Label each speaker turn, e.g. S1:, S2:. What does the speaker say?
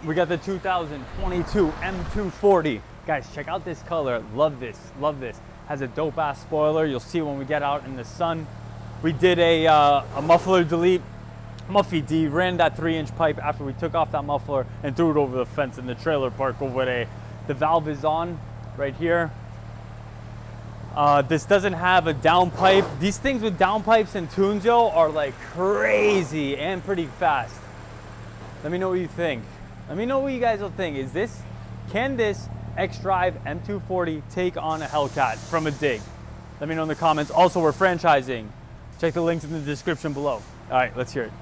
S1: We got the 2022 M240. Guys, check out this color. Love this, love this. Has a dope ass spoiler. You'll see when we get out in the sun. We did a muffler delete. MuffyD ran that 3-inch pipe after we took off that muffler and threw it over the fence in the trailer park over there. The valve is on right here. This doesn't have a downpipe. These things with downpipes and tunes, yo, are like crazy and pretty fast. Let me know what you think. Let me know what you guys will think. Can this Xdrive M240 take on a Hellcat from a dig? Let me know in the comments. Also, we're franchising. Check the links in the description below. All right, let's hear it.